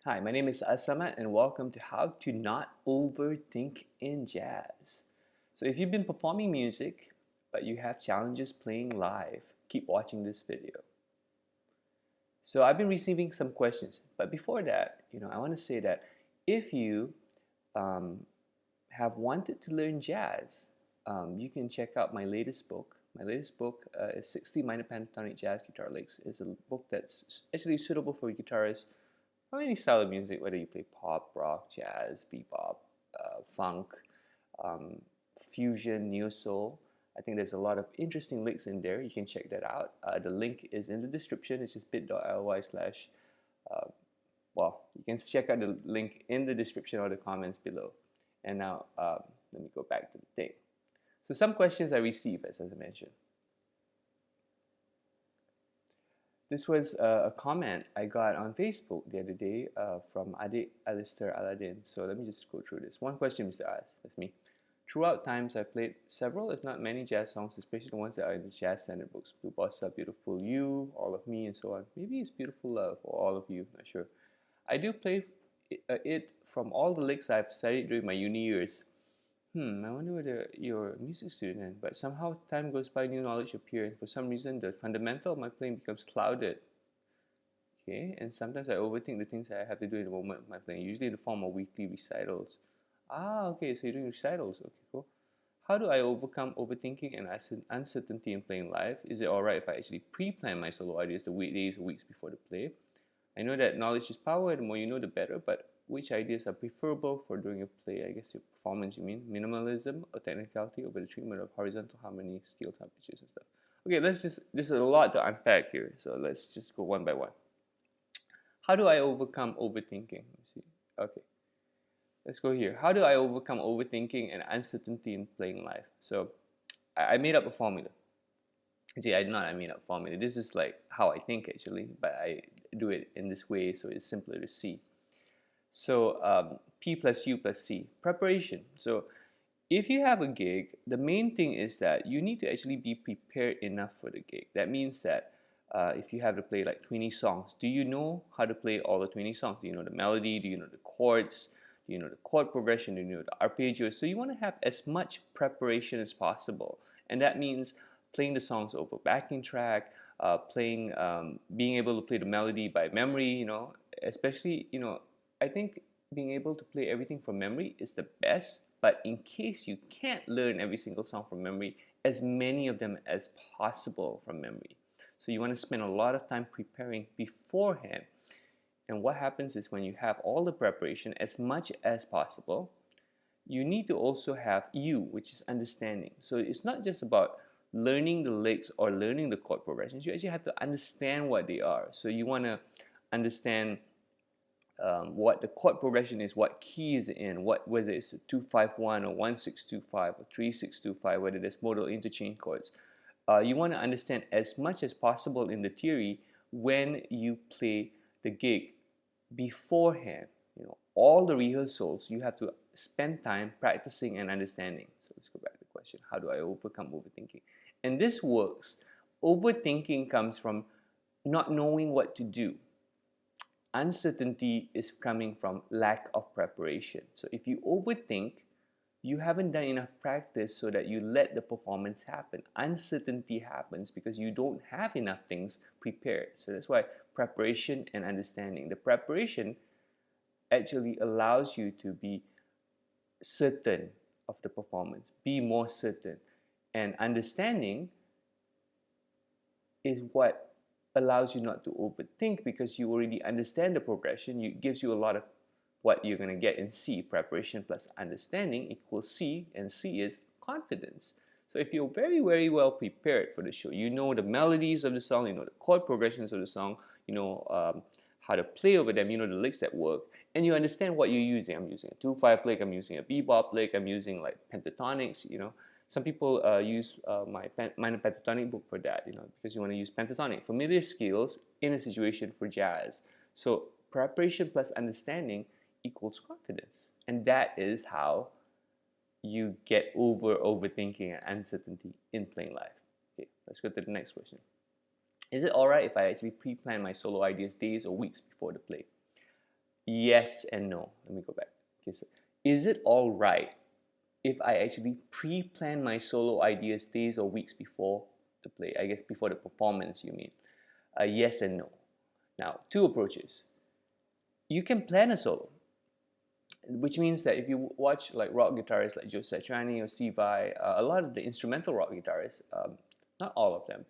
Hi, my name is Asamat and welcome to How to Not Overthink in Jazz. So if you've been performing music but you have challenges playing live, keep watching this video. So I've been receiving some questions, but before that, I want to say that if you um, have wanted to learn jazz, you can check out my latest book. My latest book is 60 Minor Pentatonic Jazz Guitar Licks. It's a book that's actually suitable for guitarists from any style of music, whether you play pop, rock, jazz, bebop, funk, um, fusion, neo soul. I think there's a lot of interesting links in there. You can check that out. The link is in the description. It's just bit.ly/. Uh, well, you can check out the link in the description or the comments below. And now, let me go back to the thing. So some questions I received, as I mentioned. This was a comment I got on Facebook the other day from Adik Alistair Aladdin. So let me just go through this. One question, Mr. As, that's me. Throughout times, I've played several, if not many, jazz songs, especially the ones that are in the jazz standard books. Blue Bossa, Beautiful You, All of Me, and so on. Maybe it's Beautiful Love or All of You, not sure. I do play it from all the licks I've studied during my uni years. I wonder whether you're a music student, but somehow time goes by, new knowledge appears, and for some reason the fundamental of my playing becomes clouded. Okay, and sometimes I overthink the things that I have to do in the moment of my playing, usually in the form of weekly recitals. Okay, so you're doing recitals. Okay, cool. How do I overcome overthinking and uncertainty in playing live? Is it alright if I actually pre-plan my solo ideas the days or weeks before the play? I know that knowledge is power, the more you know the better, but which ideas are preferable for during a play? I guess your performance, you mean? Minimalism or technicality over the treatment of horizontal harmony, scale temperatures and stuff. Okay, there's a lot to unpack here, so let's just go one by one. How do I overcome overthinking? Let's see. Okay, let's go here. How do I overcome overthinking and uncertainty in playing live? So I made up a formula. See, I made up a formula. This is like how I think actually, but I do it in this way so it's simpler to see. So P plus U plus C, preparation. So if you have a gig, the main thing is that you need to actually be prepared enough for the gig. That means that if you have to play like 20 songs, do you know how to play all the 20 songs? Do you know the melody? Do you know the chords? Do you know the chord progression? Do you know the arpeggios? So you want to have as much preparation as possible. And that means playing the songs over backing track, being able to play the melody by memory, especially, I think being able to play everything from memory is the best, but in case you can't learn every single song from memory, as many of them as possible from memory. So you want to spend a lot of time preparing beforehand. And what happens is when you have all the preparation as much as possible, you need to also have U, which is understanding. So it's not just about learning the licks or learning the chord progressions. You actually have to understand what they are. So you want to understand what the chord progression is, what key is it in, whether it's a 2-5-1 or 1-6-2-5 or 3-6-2-5, whether there's modal interchange chords. You want to understand as much as possible in the theory when you play the gig beforehand. All the rehearsals, you have to spend time practicing and understanding. So let's go back to the question, how do I overcome overthinking? And this works. Overthinking comes from not knowing what to do. Uncertainty is coming from lack of preparation. So if you overthink, you haven't done enough practice so that you let the performance happen. Uncertainty happens because you don't have enough things prepared. So that's why preparation and understanding. The preparation actually allows you to be certain of the performance, be more certain. And understanding is what allows you not to overthink because you already understand the progression. It gives you a lot of what you're going to get in C. Preparation plus understanding equals C, and C is confidence. So if you're very, very well prepared for the show, you know the melodies of the song, you know the chord progressions of the song, you know how to play over them, you know the licks that work, and you understand what you're using. I'm using a 2-5 lick, I'm using a bebop lick, I'm using like pentatonics, Some people use my minor pentatonic book for that, because you want to use pentatonic, familiar scales in a situation for jazz. So preparation plus understanding equals confidence. And that is how you get over overthinking and uncertainty in playing live. Okay, let's go to the next question. Is it alright if I actually pre-plan my solo ideas days or weeks before the play? yes and no. Let me go back. Okay, so is it all right if I actually pre-plan my solo ideas days or weeks before the play? I guess before the performance, you mean? Yes and no. Now, two approaches. You can plan a solo, which means that if you watch like rock guitarists like Joe Satriani or Steve Vai, a lot of the instrumental rock guitarists, not all of them,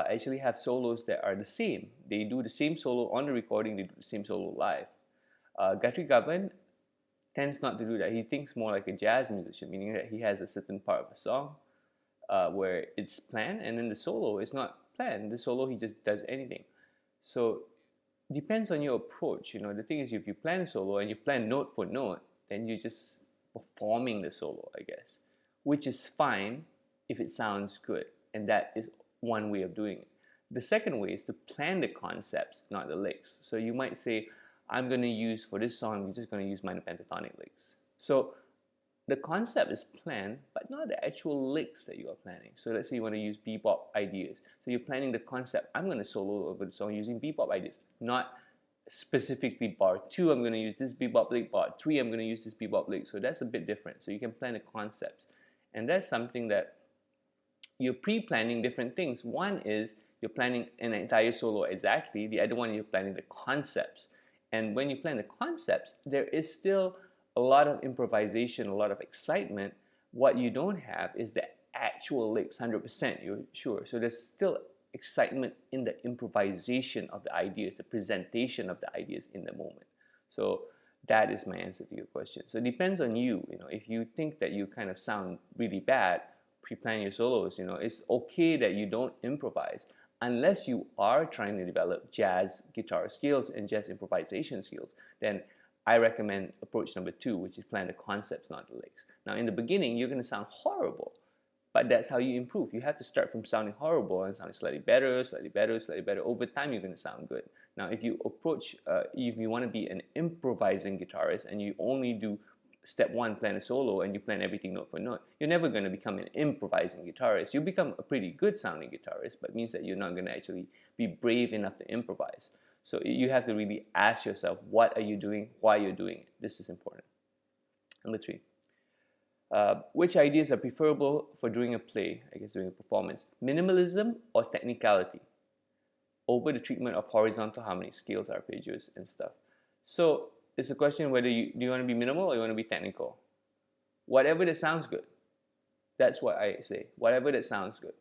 actually have solos that are the same. They do the same solo on the recording, they do the same solo live. Guthrie Govan tends not to do that. He thinks more like a jazz musician, meaning that he has a certain part of a song where it's planned, and then the solo is not planned. The solo, he just does anything. So depends on your approach. The thing is, if you plan a solo and you plan note for note, then you're just performing the solo, I guess, which is fine if it sounds good, and that is one way of doing it. The second way is to plan the concepts, not the licks. So you might say, I'm going to use, for this song, we're just going to use minor pentatonic licks. So the concept is planned, but not the actual licks that you are planning. So let's say you want to use bebop ideas. So you're planning the concept. I'm going to solo over the song using bebop ideas, not specifically bar 2, I'm going to use this bebop lick, bar 3, I'm going to use this bebop lick. So that's a bit different. So you can plan the concepts. And that's something that you're pre-planning different things. One is you're planning an entire solo exactly. The other one, you're planning the concepts. And when you plan the concepts, there is still a lot of improvisation, a lot of excitement. What you don't have is the actual licks 100%, you're sure. So there's still excitement in the improvisation of the ideas, the presentation of the ideas in the moment. So that is my answer to your question. So it depends on you. If you think that you kind of sound really bad, pre-plan your solos. It's okay that you don't improvise unless you are trying to develop jazz guitar skills and jazz improvisation skills. Then I recommend approach number 2, which is plan the concepts, not the licks. Now, in the beginning, you're going to sound horrible, but that's how you improve. You have to start from sounding horrible and sounding slightly better, slightly better, slightly better. Over time, you're going to sound good. Now, if you approach, if you want to be an improvising guitarist and you only do step 1, plan a solo, and you plan everything note for note, you're never going to become an improvising guitarist. You become a pretty good sounding guitarist, but it means that you're not going to actually be brave enough to improvise. So you have to really ask yourself, what are you doing, why you're doing it. This is important. Number 3. Which ideas are preferable for doing a play, I guess doing a performance? Minimalism or technicality over the treatment of horizontal harmony, scales, arpeggios, and stuff. So it's a question whether do you want to be minimal or you want to be technical. Whatever that sounds good. That's what I say. Whatever that sounds good.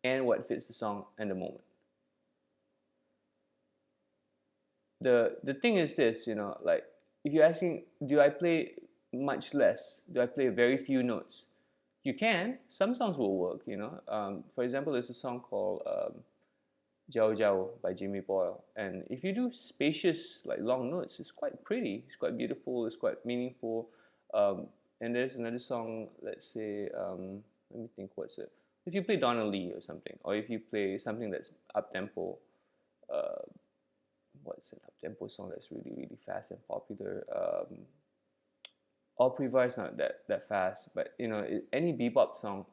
And what fits the song and the moment. The thing is this, like if you're asking, do I play much less? Do I play very few notes? You can. Some songs will work, For example, there's a song called Jiao Jiao by Jimmy Boyle. And if you do spacious, like long notes, it's quite pretty. It's quite beautiful. It's quite meaningful. And there's another song, let's say, let me think, what's it? If you play Donna Lee or something, or if you play something that's up-tempo, what's an up-tempo song that's really, really fast and popular? Opera is not that fast, but any bebop song,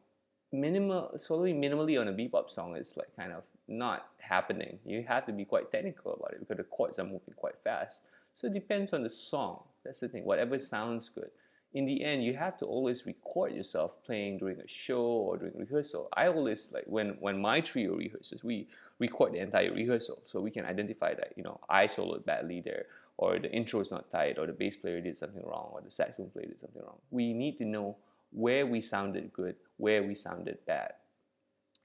minimally on a bebop song is like kind of not happening. You have to be quite technical about it because the chords are moving quite fast. So it depends on the song. That's the thing. Whatever sounds good. In the end, you have to always record yourself playing during a show or during rehearsal. I always like when my trio rehearses, we record the entire rehearsal so we can identify that I soloed badly there, or the intro is not tight, or the bass player did something wrong, or the saxophone player did something wrong. We need to know where we sounded good, where we sounded bad.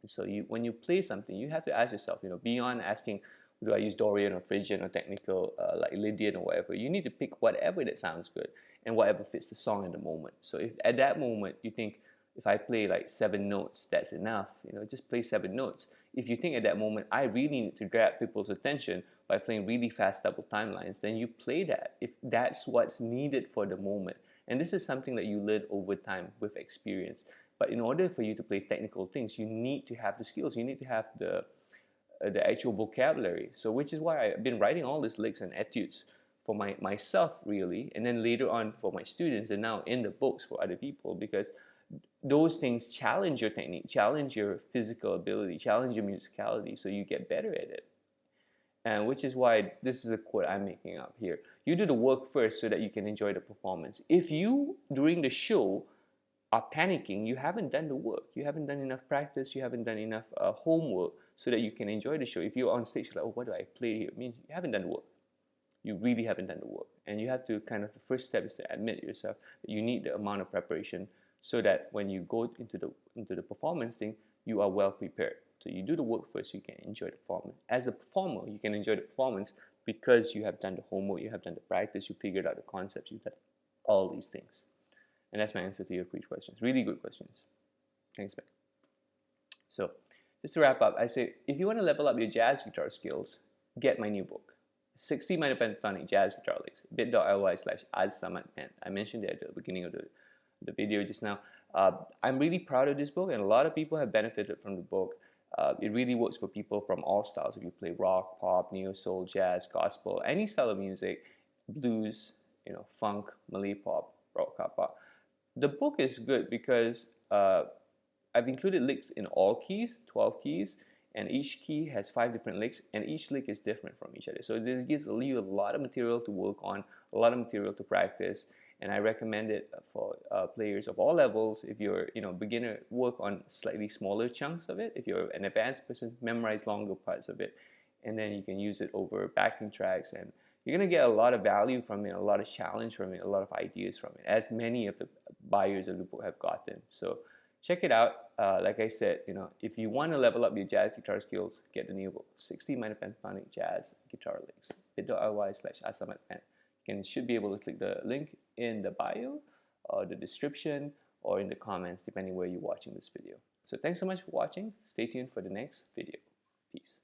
And so when you play something, you have to ask yourself, beyond asking, do I use Dorian or Phrygian or technical like Lydian or whatever, you need to pick whatever that sounds good and whatever fits the song in the moment. So if at that moment you think, if I play like 7 notes, that's enough, just play 7 notes. If you think at that moment, I really need to grab people's attention by playing really fast double timelines, then you play that if that's what's needed for the moment. And this is something that you learn over time with experience. But in order for you to play technical things, you need to have the skills. You need to have the actual vocabulary. So which is why I've been writing all these licks and etudes for myself really, and then later on for my students, and now in the books for other people, because those things challenge your technique, challenge your physical ability, challenge your musicality, so you get better at it. And which is why this is a quote I'm making up here. You do the work first so that you can enjoy the performance. If you, during the show, are panicking, you haven't done the work. You haven't done enough practice. You haven't done enough homework so that you can enjoy the show. If you're on stage, like, oh, what do I play here? It means you haven't done the work. You really haven't done the work. And you have to kind of, the first step is to admit yourself that you need the amount of preparation so that when you go into the performance thing, you are well prepared. So you do the work first so you can enjoy the performance. As a performer, you can enjoy the performance because you have done the homework, you have done the practice, you figured out the concepts, you've done all these things. And that's my answer to your quiz questions. Really good questions. Thanks, man. So just to wrap up, I say if you want to level up your jazz guitar skills, get my new book, 60 minor pentatonic jazz guitar licks, bit.ly/adsamadman. I mentioned it at the beginning of the video just now. I'm really proud of this book, and a lot of people have benefited from the book. It really works for people from all styles. If you play rock, pop, neo soul, jazz, gospel, any style of music, blues, funk, Malay pop, rock, pop. The book is good because I've included licks in all keys, 12 keys, and each key has 5 different licks, and each lick is different from each other. So this gives you a lot of material to work on, a lot of material to practice, and I recommend it for players of all levels. If you're beginner, work on slightly smaller chunks of it. If you're an advanced person, memorize longer parts of it, and then you can use it over backing tracks, and you're going to get a lot of value from it, a lot of challenge from it, a lot of ideas from it, as many of the buyers of the book have gotten. So check it out. Like I said, if you want to level up your jazz guitar skills, get the new book, 60 minor pentatonic jazz guitar licks, bit.ly/asamadman. You should be able to click the link in the bio, or the description, or in the comments, depending where you're watching this video. So thanks so much for watching. Stay tuned for the next video. Peace.